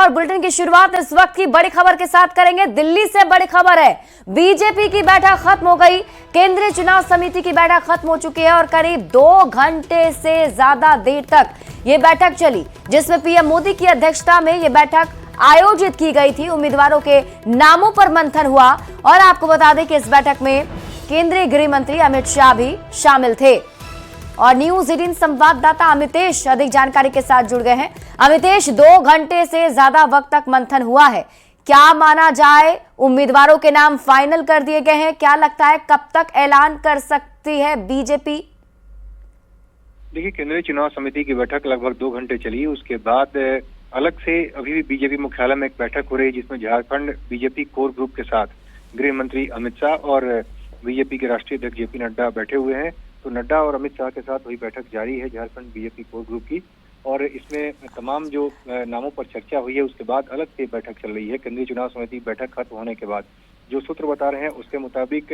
और बुलेटिन की शुरुआत इस वक्त की बड़ी खबर के साथ करेंगे। दिल्ली से बड़ी खबर है, बीजेपी की बैठक खत्म हो गई। केंद्रीय चुनाव समिति की बैठक खत्म हो चुकी है और करीब 2 घंटे से ज्यादा देर तक ये बैठक चली, जिसमें पीएम मोदी की अध्यक्षता में ये बैठक आयोजित की गई थी। उम्मीदवारों के नामों पर मंथन हुआ और आपको बता दें कि इस बैठक में केंद्रीय गृह मंत्री अमित शाह भी शामिल थे। और न्यूज 18 संवाददाता अमितेश अधिक जानकारी के साथ जुड़ गए हैं। अमितेश, 2 घंटे से ज्यादा वक्त तक मंथन हुआ है, क्या माना जाए उम्मीदवारों के नाम फाइनल कर दिए गए हैं? क्या लगता है कब तक ऐलान कर सकती है बीजेपी? देखिए, केंद्रीय चुनाव समिति की बैठक लगभग 2 घंटे चली। उसके बाद अलग से अभी भी बीजेपी मुख्यालय में एक बैठक हो रही है, जिसमें झारखंड बीजेपी कोर ग्रुप के साथ गृह मंत्री अमित शाह और बीजेपी के राष्ट्रीय अध्यक्ष जेपी नड्डा बैठे हुए हैं। तो नड्डा और अमित शाह के साथ वही बैठक जारी है झारखंड बीजेपी कोर ग्रुप की, और इसमें तमाम जो नामों पर चर्चा हुई है उसके बाद अलग से बैठक चल रही है। केंद्रीय चुनाव समिति बैठक खत्म होने के बाद जो सूत्र बता रहे हैं उसके मुताबिक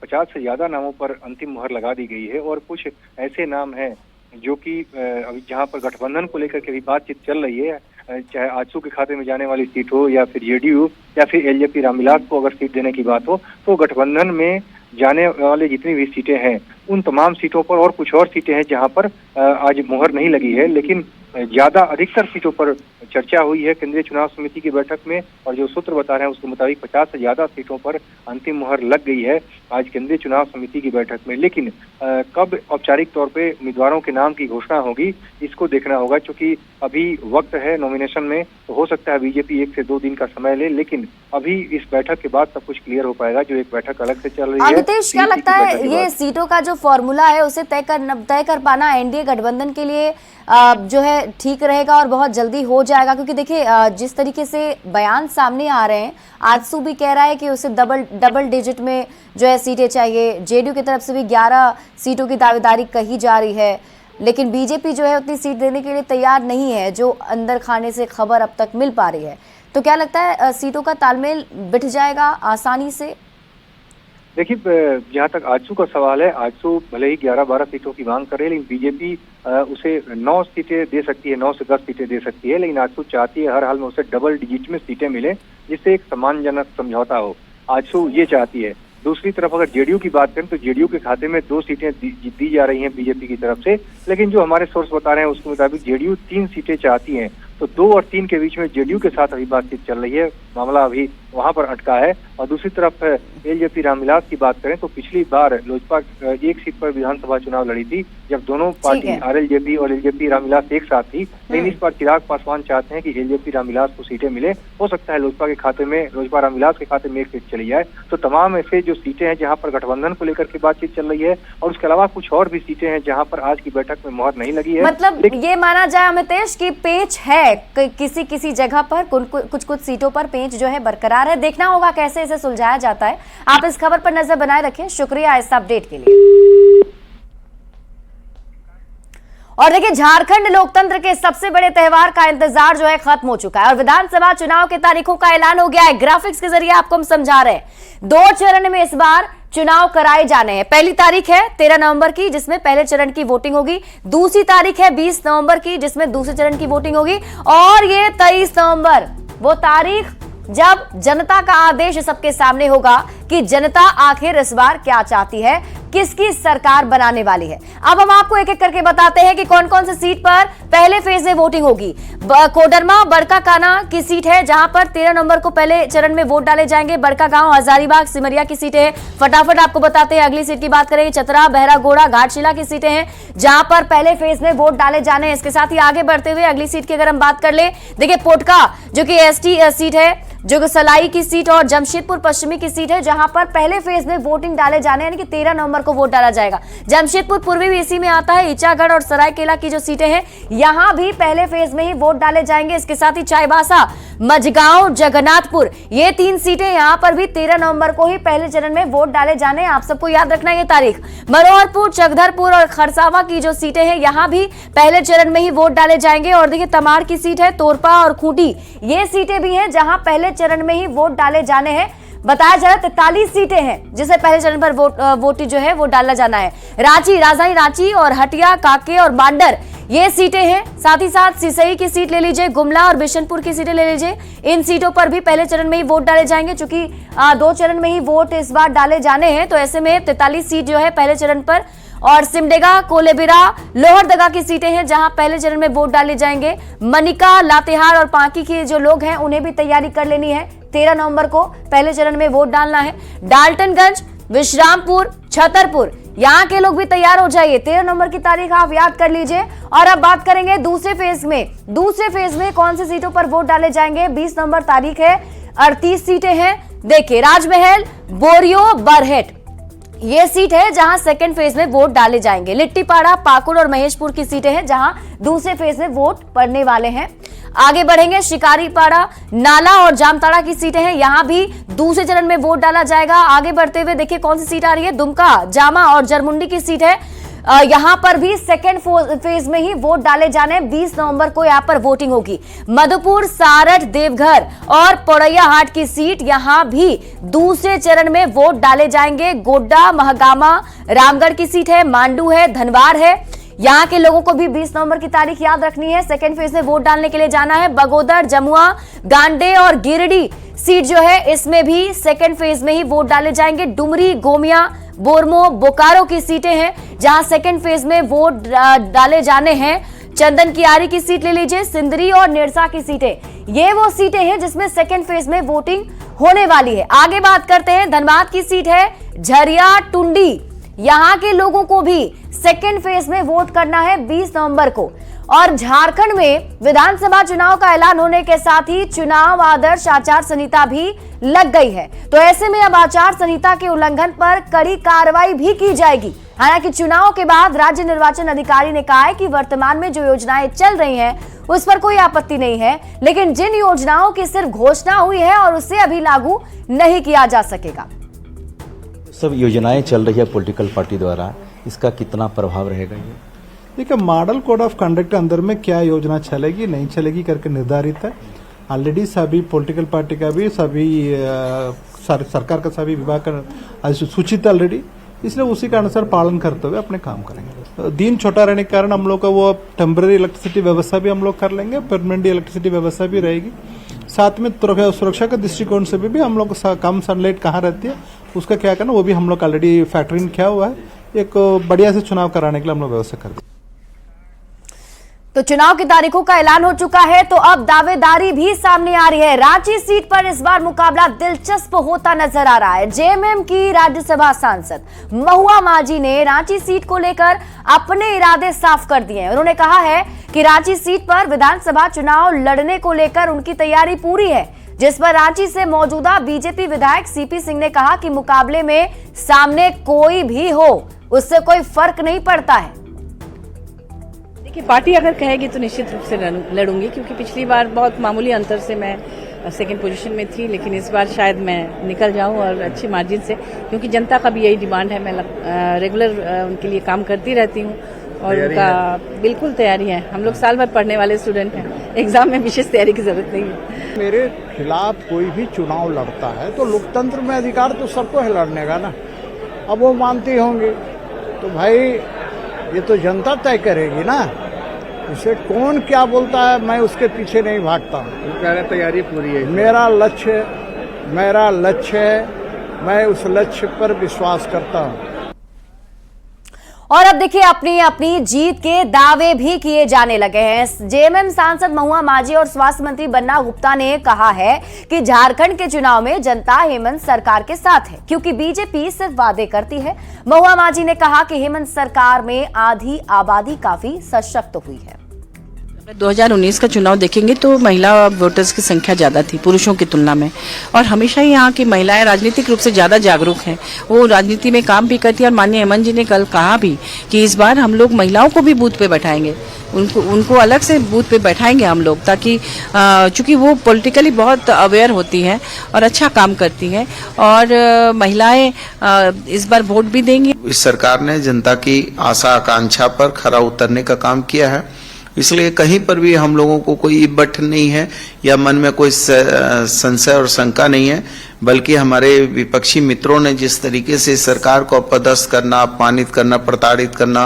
50 से ज्यादा नामों पर अंतिम मुहर लगा दी गई है, और कुछ ऐसे नाम हैं जो कि अभी जहां पर गठबंधन को लेकर के भी बातचीत चल रही है, चाहे आजसू के खाते में जाने वाली सीट हो या फिर जेडीयू या फिर एलजेपी रामविलास को अगर सीट देने की बात हो, तो गठबंधन में जाने वाले जितनी भी सीटें हैं उन तमाम सीटों पर, और कुछ और सीटें हैं जहां पर आज मुहर नहीं लगी है, लेकिन ज्यादा अधिकतर सीटों पर चर्चा हुई है केंद्रीय चुनाव समिति की बैठक में। और जो सूत्र बता रहे हैं उसके मुताबिक 50 से ज्यादा सीटों पर अंतिम मुहर लग गई है आज केंद्रीय चुनाव समिति की बैठक में। लेकिन कब औपचारिक तौर पे उम्मीदवारों के नाम की घोषणा होगी, इसको देखना होगा, क्योंकि अभी वक्त है नॉमिनेशन में, तो हो सकता है बीजेपी 1 से 2 दिन का समय ले, लेकिन अभी इस बैठक के बाद सब कुछ क्लियर हो पाएगा। जो एक बैठक अलग से चल रही है। अमितेश, क्या लगता है ये सीटों का जो फॉर्मूला है उसे तय कर पाना एनडीए गठबंधन के लिए जो है ठीक रहेगा और बहुत जल्दी हो जाएगा? क्योंकि देखिए जिस तरीके से बयान सामने आ रहे हैं, आजसू भी कह रहा है कि उसे डबल डिजिट में जो है सीटें चाहिए, जेडीयू की तरफ से भी 11 सीटों की दावेदारी कही जा रही है, लेकिन बीजेपी जो है उतनी सीट देने के लिए तैयार नहीं है, जो अंदर खाने से खबर अब तक मिल पा रही है। तो क्या लगता है सीटों का तालमेल बिठ जाएगा आसानी से? देखिए, जहाँ तक आजसू का सवाल है, आजसू भले ही 11-12 सीटों की मांग कर रहे हैं, लेकिन बीजेपी उसे 9 सीटें दे सकती है, 9 से 10 सीटें दे सकती है, लेकिन आजसू चाहती है हर हाल में उसे डबल डिजिट में सीटें मिले, जिससे एक सम्मानजनक समझौता हो। आजसू ये चाहती है। दूसरी तरफ अगर जेडीयू की बात करें तो जेडीयू के खाते में 2 सीटें दी जा रही हैं बीजेपी की तरफ से, लेकिन जो हमारे सोर्स बता रहे हैं उसके मुताबिक जेडीयू 3 सीटें चाहती है। तो 2 और 3 के बीच में जेडीयू के साथ अभी बातचीत चल रही है, मामला अभी वहां पर अटका है। और दूसरी तरफ एलजेपी रामविलास की बात करें तो पिछली बार लोजपा 1 सीट पर विधानसभा चुनाव लड़ी थी, जब दोनों पार्टी आरएलजेपी और एलजेपी रामविलास एक साथ थी। लेकिन इस बार चिराग पासवान चाहते हैं कि एलजेपी रामविलास को सीटें मिले। हो सकता है लोजपा रामविलास के खाते में 1 सीट चली जाए। तो तमाम ऐसे जो सीटें हैं जहां पर गठबंधन को लेकर के बातचीत चल रही है, और उसके अलावा कुछ और भी सीटें हैं जहां पर आज की बैठक में मुहर नहीं लगी है। मतलब ये माना जाए अमितेश की पेच है किसी जगह पर, कुछ सीटों पर पेच जो है बरकरार है। देखना होगा कैसे इसे सुलझाया जाता है। आप इस खबर पर नजर बनाए रखें। शुक्रिया इस अपडेट के लिए। और देखिए, झारखंड लोकतंत्र के सबसे बड़े त्योहार का इंतजार जो है खत्म हो चुका है और विधानसभा चुनाव के तारीखों का ऐलान हो गया है। ग्राफिक्स के जरिए आपको हम समझा रहे हैं। 2 चरण में इस बार चुनाव कराए जाने हैं। पहली तारीख है 13 नवंबर की, जिसमें पहले चरण की वोटिंग होगी। दूसरी तारीख है 20 नवंबर की, जिसमें दूसरे चरण की वोटिंग होगी। और ये 23 नवंबर वो तारीख जब जनता का आदेश सबके सामने होगा कि जनता आखिर इस बार क्या चाहती है, किसकी सरकार बनाने वाली है। अब हम आपको एक एक करके बताते हैं कि कौन कौन सी सीट पर पहले फेज में वोटिंग होगी। कोडरमा बड़काकाना की सीट है, जहां पर 13 नवंबर को पहले चरण में वोट डाले जाएंगे। बड़कागांव, हजारीबाग, सिमरिया की सीटें हैं। फटाफट आपको बताते हैं अगली सीट की बात करेंगे। चतरा, बहरागोड़ा, घाटशिला की सीटें हैं, जहां पर पहले फेज में वोट डाले जाने हैं। इसके साथ ही आगे बढ़ते हुए अगली सीट की अगर हम बात कर ले, देखिए पोटका जो कि एसटी सीट है, जो सलाई की सीट, और जमशेदपुर पश्चिमी की सीट है, जहां पर पहले फेज में वोटिंग डाले जाने, यानी कि 13 नवंबर को वोट डाला जाएगा। जमशेदपुर पूर्वी भी इसी में आता है। ईचागढ़ और सरायकेला की जो सीटें हैं, यहां भी पहले फेज में ही वोट डाले जाएंगे। इसके साथ ही चाईबासा, मझगांव, जगन्नाथपुर, ये 3 सीटें, यहां पर भी 13 नवंबर को ही पहले चरण में वोट डाले जाने। आप सबको याद रखना ये तारीख। मनोहरपुर, चकधरपुर और खरसावा की जो सीटें हैं, यहां भी पहले चरण में ही वोट डाले जाएंगे। और देखिए तमाड़ की सीट है, तोरपा और खूंटी, ये सीटें भी हैं जहां पहले चरण में ही वोट डाले जाने हैं। बताया जा रहा है 43 सीटें हैं जिसे पहले चरण पर वोट जो है वो डाला जाना है। रांची, राजधानी रांची और हटिया, कांके और बांडर, ये सीटें हैं। साथ ही साथ सिसई की सीट ले लीजिए, गुमला और बिशनपुर की सीटें ले लीजिए। इन सीटों पर भी पहले चरण में ही वोट डाले जाएंगे। चूंकि 2 चरण में ही वोट इस बार डाले जाने हैं, तो ऐसे में 43 सीट जो है पहले चरण पर, और सिमडेगा, कोलेबिरा, लोहरदगा की सीटें हैं जहां पहले चरण में वोट डाले जाएंगे। मनिका, लातेहार और पांकी के जो लोग हैं उन्हें भी तैयारी कर लेनी है। 13 नवंबर को पहले चरण में वोट डालना है। डाल्टनगंज, विश्रामपुर, छतरपुर, यहाँ के लोग भी तैयार हो जाइए। 13 नवंबर की तारीख आप याद कर लीजिए। और अब बात करेंगे दूसरे फेज में। दूसरे फेज में कौन सी सीटों पर वोट डाले जाएंगे? 20 नवंबर तारीख है। 38 सीटें हैं। देखिए, राजमहल, बोरियो, बरहेट ये सीट है जहां सेकंड फेज में वोट डाले जाएंगे। लिट्टीपाड़ा, पाकुड़ और महेशपुर की सीटें हैं जहां दूसरे फेज में वोट पड़ने वाले हैं। आगे बढ़ेंगे, शिकारीपाड़ा, नाला और जामताड़ा की सीटें हैं, यहां भी दूसरे चरण में वोट डाला जाएगा। आगे बढ़ते हुए देखिए कौन सी सीट आ रही है। दुमका, जामा और जरमुंडी की सीट है, यहां पर भी सेकेंड फेज में ही वोट डाले जाने। 20 नवंबर को यहां पर वोटिंग होगी। मधुपुर, सारठ, देवघर और पोड़ैयाहाट की सीट, यहां भी दूसरे चरण में वोट डाले जाएंगे। गोड्डा, महगामा, रामगढ़ की सीट है, मांडू है, धनवार है। यहां के लोगों को भी 20 नवंबर की तारीख याद रखनी है। सेकेंड फेज में वोट डालने के लिए जाना है। बगोदर, जमुआ, गांडे और गिरिडीह सीट जो है इसमें भी सेकेंड फेज में ही वोट डाले जाएंगे। डुमरी, गोमिया, बोरमो, बोकारो की सीटें हैं जहां सेकेंड फेज में वोट डाले जाने हैं। चंदन कियारी की सीट ले लीजिए, सिंदरी और निरसा की सीटें, ये वो सीटें हैं जिसमें सेकेंड फेज में वोटिंग होने वाली है। आगे बात करते हैं, धनबाद की सीट है, झरिया, टुंडी, यहां के लोगों को भी सेकेंड फेज में वोट करना है 20 नवंबर को। और झारखंड में विधानसभा चुनाव का ऐलान होने के साथ ही चुनाव आदर्श आचार संहिता भी लग गई है, तो ऐसे में अब आचार संहिता के उल्लंघन पर कड़ी कार्रवाई भी की जाएगी। हालांकि चुनाव के बाद राज्य निर्वाचन अधिकारी ने कहा है कि वर्तमान में जो योजनाएं चल रही हैं उस पर कोई आपत्ति नहीं है, लेकिन जिन योजनाओं की सिर्फ घोषणा हुई है और उसे अभी लागू नहीं किया जा सकेगा। सब योजनाएं चल रही है पॉलिटिकल पार्टी द्वारा, इसका कितना प्रभाव रहेगा? ये देखिए, मॉडल कोड ऑफ कंडक्ट के अंदर में क्या योजना चलेगी नहीं चलेगी करके निर्धारित है। ऑलरेडी सभी पॉलिटिकल पार्टी का भी, सभी सरकार का सभी विभाग का सूचित ऑलरेडी, इसलिए उसी के अनुसार पालन करते हुए अपने काम करेंगे। दिन छोटा रहने के कारण हम लोग का वो टेम्पररी इलेक्ट्रिसिटी व्यवस्था भी हम लोग कर लेंगे, परमानेंट इलेक्ट्रिसिटी व्यवस्था भी रहेगी। साथ में सुरक्षा के दृष्टिकोण से भी हम लोग कम सनलाइट कहाँ रहती है उसका क्या करना, वो भी हम लोग ऑलरेडी फैक्टरिंग किया हुआ है। एक बढ़िया से चुनाव कराने के लिए हम लोग व्यवस्था कर दें। तो चुनाव की तारीखों का ऐलान हो चुका है, तो अब दावेदारी भी सामने आ रही है। रांची सीट पर इस बार मुकाबला दिलचस्प होता नजर आ रहा है। जेएमएम की राज्यसभा सांसद महुआ माझी ने रांची सीट को लेकर अपने इरादे साफ कर दिए हैं। उन्होंने कहा है कि रांची सीट पर विधानसभा चुनाव लड़ने को लेकर उनकी तैयारी पूरी है, जिस पर रांची से मौजूदा बीजेपी विधायक सीपी सिंह ने कहा कि मुकाबले में सामने कोई भी हो उससे कोई फर्क नहीं पड़ता है। देखिए, पार्टी अगर कहेगी तो निश्चित रूप से लड़ूंगी, क्योंकि पिछली बार बहुत मामूली अंतर से मैं सेकंड पोजीशन में थी, लेकिन इस बार शायद मैं निकल जाऊं और अच्छे मार्जिन से, क्योंकि जनता का भी यही डिमांड है। मैं रेगुलर उनके लिए काम करती रहती हूं और उनका बिल्कुल तैयारी है। हम लोग साल भर पढ़ने वाले स्टूडेंट हैं, एग्जाम में विशेष तैयारी की जरूरत नहीं है। मेरे खिलाफ कोई भी चुनाव लड़ता है तो लोकतंत्र में अधिकार तो सबको है लड़ने का ना। अब वो मानती होंगी तो भाई ये तो जनता तय करेगी ना, इसे कौन क्या बोलता है मैं उसके पीछे नहीं भागता हूँ। तैयारी पूरी है। मेरा लक्ष्य है, मैं उस लक्ष्य पर विश्वास करता हूँ। और अब देखिए, अपनी अपनी जीत के दावे भी किए जाने लगे हैं। जेएमएम सांसद महुआ माझी और स्वास्थ्य मंत्री बन्ना गुप्ता ने कहा है कि झारखंड के चुनाव में जनता हेमंत सरकार के साथ है, क्योंकि बीजेपी सिर्फ वादे करती है। महुआ माझी ने कहा कि हेमंत सरकार में आधी आबादी काफी सशक्त हुई है। 2019 का चुनाव देखेंगे तो महिला वोटर्स की संख्या ज्यादा थी पुरुषों की तुलना में, और हमेशा ही यहाँ की महिलाएं राजनीतिक रूप से ज्यादा जागरूक हैं। वो राजनीति में काम भी करती है, और माननीय हेमंत जी ने कल कहा भी कि इस बार हम लोग महिलाओं को भी बूथ पे बैठाएंगे, उनको अलग से बूथ पे बैठाएंगे हम लोग, ताकि चूंकि वो पॉलिटिकली बहुत अवेयर होती हैं और अच्छा काम करती हैं, और महिलाएं इस बार वोट भी देंगी। इस सरकार ने जनता की आशा आकांक्षा पर खरा उतरने का काम किया है, इसलिए कहीं पर भी हम लोगों को कोई इब्बट नहीं है या मन में कोई संशय और शंका नहीं है, बल्कि हमारे विपक्षी मित्रों ने जिस तरीके से सरकार को अपदस्थ करना, अपमानित करना, प्रताड़ित करना,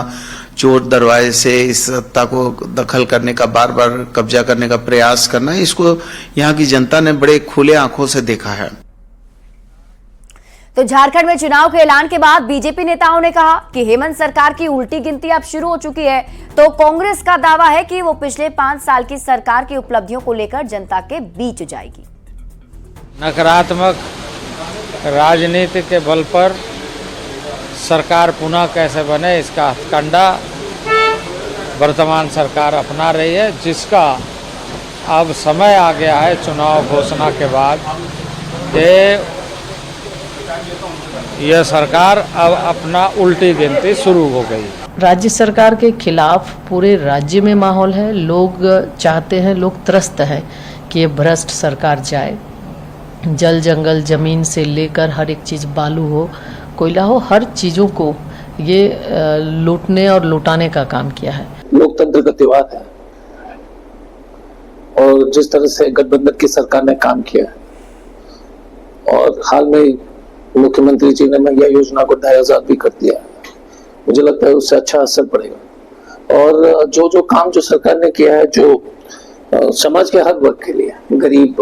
चोर दरवाजे से इस सत्ता को दखल करने का, बार बार कब्जा करने का प्रयास करना, इसको यहाँ की जनता ने बड़े खुले आंखों से देखा है। तो झारखंड में चुनाव के ऐलान के बाद बीजेपी नेताओं ने कहा कि हेमंत सरकार की उल्टी गिनती अब शुरू हो चुकी है। तो कांग्रेस का दावा है कि वो पिछले 5 साल की सरकार की उपलब्धियों को लेकर जनता के बीच जाएगी। नकारात्मक राजनीति के बल पर सरकार पुनः कैसे बने, इसका हथकंडा वर्तमान सरकार अपना रही है, जिसका अब समय आ गया है चुनाव घोषणा के बाद कि यह सरकार अब अपना उल्टी गिनती शुरू हो गई। राज्य सरकार के खिलाफ पूरे राज्य में माहौल है। लोग चाहते हैं, लोग त्रस्त हैं कि ये भ्रष्ट सरकार जाए। जल जंगल जमीन से लेकर हर एक चीज़, बालू हो कोयला हो, हर चीज़ों को ये लूटने और लुटाने का काम किया है। लोकतंत्र का त्योहार है और जिस तरह से गठबंधन की सरकार ने काम किया है और हाल में मुख्यमंत्री जी ने महिला योजना को 2500 भी कर दिया, मुझे लगता है उससे अच्छा असर पड़ेगा। और जो काम जो सरकार ने किया है, जो समाज के हर वर्ग के लिए, गरीब,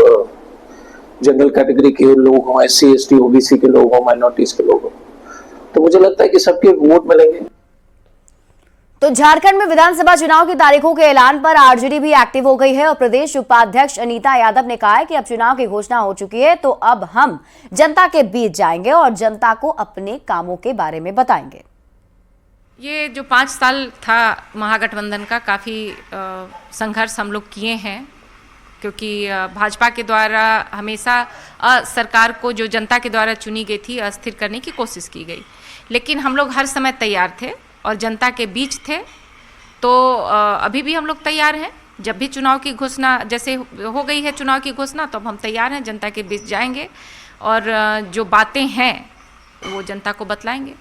जनरल कैटेगरी के लोग हों, SC ST OBC के लोग हों, माइनॉरिटीज के लोग हों, तो मुझे लगता है कि सबके वोट मिलेंगे। तो झारखंड में विधानसभा चुनाव की तारीखों के ऐलान पर आरजेडी भी एक्टिव हो गई है और प्रदेश उपाध्यक्ष अनीता यादव ने कहा है कि अब चुनाव की घोषणा हो चुकी है, तो अब हम जनता के बीच जाएंगे और जनता को अपने कामों के बारे में बताएंगे। ये जो 5 साल था महागठबंधन का, काफ़ी संघर्ष हम लोग किए हैं, क्योंकि भाजपा के द्वारा हमेशा सरकार को जो जनता के द्वारा चुनी गई थी अस्थिर करने की कोशिश की गई, लेकिन हम लोग हर समय तैयार थे और जनता के बीच थे। तो अभी भी हम लोग तैयार हैं। जब भी चुनाव की घोषणा, जैसे हो गई है चुनाव की घोषणा, तो अब हम तैयार हैं, जनता के बीच जाएंगे और जो बातें हैं वो जनता को बतलाएंगे।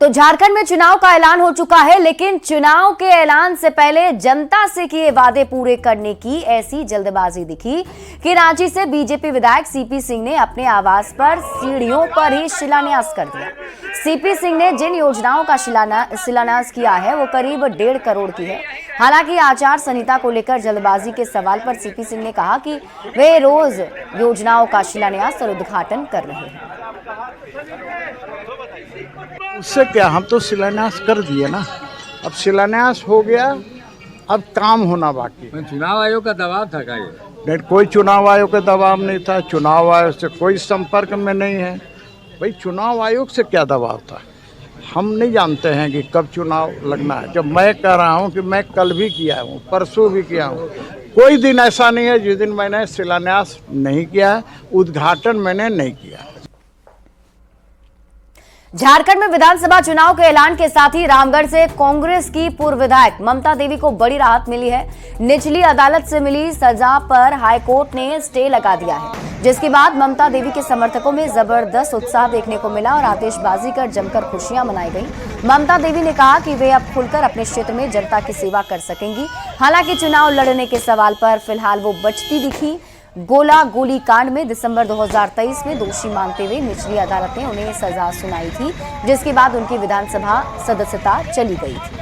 तो झारखंड में चुनाव का ऐलान हो चुका है, लेकिन चुनाव के ऐलान से पहले जनता से किए वादे पूरे करने की ऐसी जल्दबाजी दिखी कि रांची से बीजेपी विधायक सीपी सिंह ने अपने आवास पर सीढ़ियों पर ही शिलान्यास कर दिया। सीपी सिंह ने जिन योजनाओं का शिलान्यास किया है वो करीब 1.5 करोड़ की है। हालांकि आचार संहिता को लेकर जल्दबाजी के सवाल पर सीपी सिंह ने कहा कि वे रोज योजनाओं का शिलान्यास और उद्घाटन कर रहे हैं। उससे क्या, हम तो शिलान्यास कर दिए ना, अब शिलान्यास हो गया, अब काम होना बाकी। चुनाव आयोग का दबाव था क्या? नहीं, कोई चुनाव आयोग का दबाव नहीं था, चुनाव आयोग से कोई संपर्क में नहीं है। भाई चुनाव आयोग से क्या दबाव था? हम नहीं जानते हैं कि कब चुनाव लगना है। जब मैं कह रहा हूँ कि मैं कल भी किया हूँ, परसों भी किया हूँ, कोई दिन ऐसा नहीं है जिस दिन मैंने शिलान्यास नहीं किया है, उद्घाटन मैंने नहीं किया। झारखंड में विधानसभा चुनाव के ऐलान के साथ ही रामगढ़ से कांग्रेस की पूर्व विधायक ममता देवी को बड़ी राहत मिली है। निचली अदालत से मिली सजा पर हाईकोर्ट ने स्टे लगा दिया है, जिसके बाद ममता देवी के समर्थकों में जबरदस्त उत्साह देखने को मिला और आतिशबाजी कर जमकर खुशियां मनाई गई। ममता देवी ने कहा कि वे अब खुलकर अपने क्षेत्र में जनता की सेवा कर सकेंगी। हालांकि चुनाव लड़ने के सवाल पर फिलहाल वो बचती दिखी। गोला गोली कांड में दिसंबर 2023 में दोषी मानते हुए निचली अदालत ने उन्हें सजा सुनाई थी, जिसके बाद उनकी विधानसभा सदस्यता चली गई थी।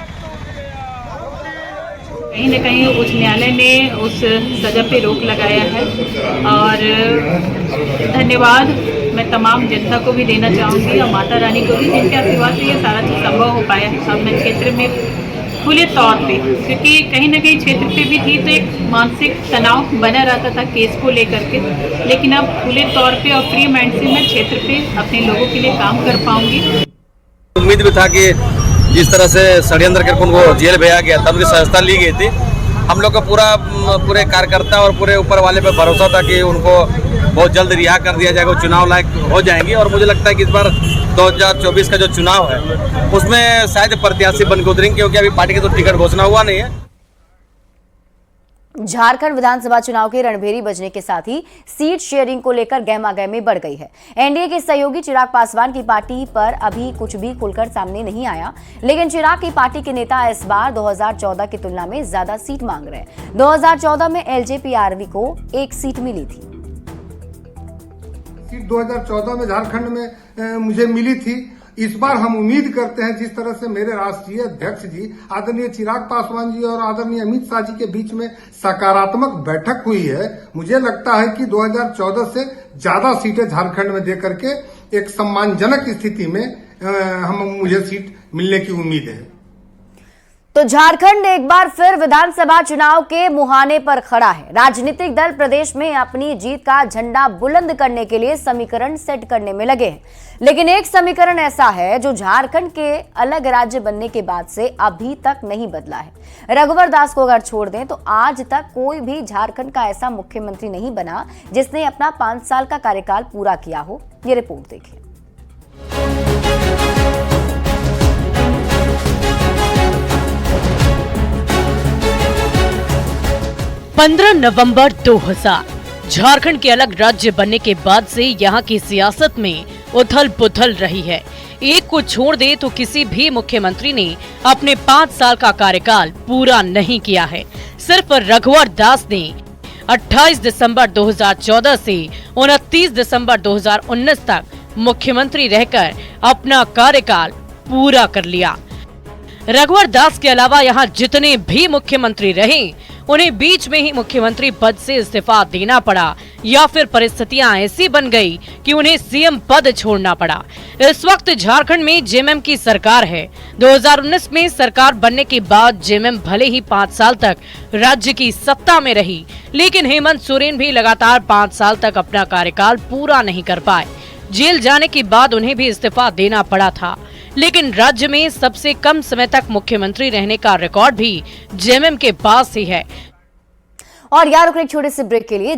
कहीं न कहीं उच्च न्यायालय ने उस सजा पे रोक लगाया है और धन्यवाद मैं तमाम जनता को भी देना चाहूँगी और माता रानी को भी, जिनके आशीर्वाद से ये सारा चीज़ संभव हो पाया है। अब मैं क्षेत्र में खुले तौर पे, क्योंकि कहीं ना कहीं क्षेत्र पे भी थी तो एक मानसिक तनाव बना रहता था केस को लेकर के, लेकिन अब खुले तौर पे और फ्री माइंड से मैं क्षेत्र पे अपने लोगों के लिए काम कर पाऊंगी। उम्मीद भी था कि जिस तरह से षड्यंत्र करके उनको जेल भेजा गया था, उनकी सहायता ली गई थी। हम लोग का पूरे कार्यकर्ता और पूरे ऊपर वाले पे भरोसा था कि उनको बहुत जल्द रिहा कर दिया जाएगा, चुनाव लायक हो जाएंगे। और मुझे लगता है कि इस बार 2024 का जो चुनाव है उसमें शायद प्रत्याशी बन के उतरेंगे, क्योंकि अभी पार्टी की तो टिकट घोषणा हुआ नहीं है। झारखंड विधानसभा चुनाव के रणभेरी बजने के साथ ही सीट शेयरिंग को लेकर गहमागहमी बढ़ गई है। एनडीए के सहयोगी चिराग पासवान की पार्टी पर अभी कुछ भी खुलकर सामने नहीं आया, लेकिन चिराग की पार्टी के नेता इस बार 2014 की तुलना में ज्यादा सीट मांग रहे हैं। 2014 में एलजेपीआरवी को 1 सीट मिली थी। सीट 2014 में झारखंड में मुझे मिली थी, इस बार हम उम्मीद करते हैं जिस तरह से मेरे राष्ट्रीय अध्यक्ष जी आदरणीय चिराग पासवान जी और आदरणीय अमित शाह जी के बीच में सकारात्मक बैठक हुई है, मुझे लगता है कि 2014 से ज्यादा सीटें झारखंड में देकर के एक सम्मानजनक स्थिति में मुझे सीट मिलने की उम्मीद है। तो झारखंड एक बार फिर विधानसभा चुनाव के मुहाने पर खड़ा है। राजनीतिक दल प्रदेश में अपनी जीत का झंडा बुलंद करने के लिए समीकरण सेट करने में लगे हैं, लेकिन एक समीकरण ऐसा है जो झारखंड के अलग राज्य बनने के बाद से अभी तक नहीं बदला है। रघुवर दास को अगर छोड़ दें तो आज तक कोई भी झारखंड का ऐसा मुख्यमंत्री नहीं बना जिसने अपना 5 साल का कार्यकाल पूरा किया हो। ये रिपोर्ट देखिए। 15 नवंबर 2000 झारखंड के अलग राज्य बनने के बाद से यहाँ की सियासत में उथल पुथल रही है। एक को छोड़ दे तो किसी भी मुख्यमंत्री ने अपने 5 साल का कार्यकाल पूरा नहीं किया है। सिर्फ रघुवर दास ने 28 दिसंबर 2014 से 29 दिसंबर 2019 तक मुख्यमंत्री रहकर अपना कार्यकाल पूरा कर लिया। रघुवर दास के अलावा यहाँ जितने भी मुख्यमंत्री रहे उन्हें बीच में ही मुख्यमंत्री पद से इस्तीफा देना पड़ा या फिर परिस्थितियां ऐसी बन गई कि उन्हें सीएम पद छोड़ना पड़ा। इस वक्त झारखंड में जेएमएम की सरकार है। 2019 में सरकार बनने के बाद जेएमएम भले ही 5 साल तक राज्य की सत्ता में रही, लेकिन हेमंत सोरेन भी लगातार 5 साल तक अपना कार्यकाल पूरा नहीं कर पाए। जेल जाने के बाद उन्हें भी इस्तीफा देना पड़ा था, लेकिन राज्य में सबसे कम समय तक मुख्यमंत्री रहने का रिकॉर्ड भी जेएमएम के पास ही है। और यार एक छोटे से ब्रेक के लिए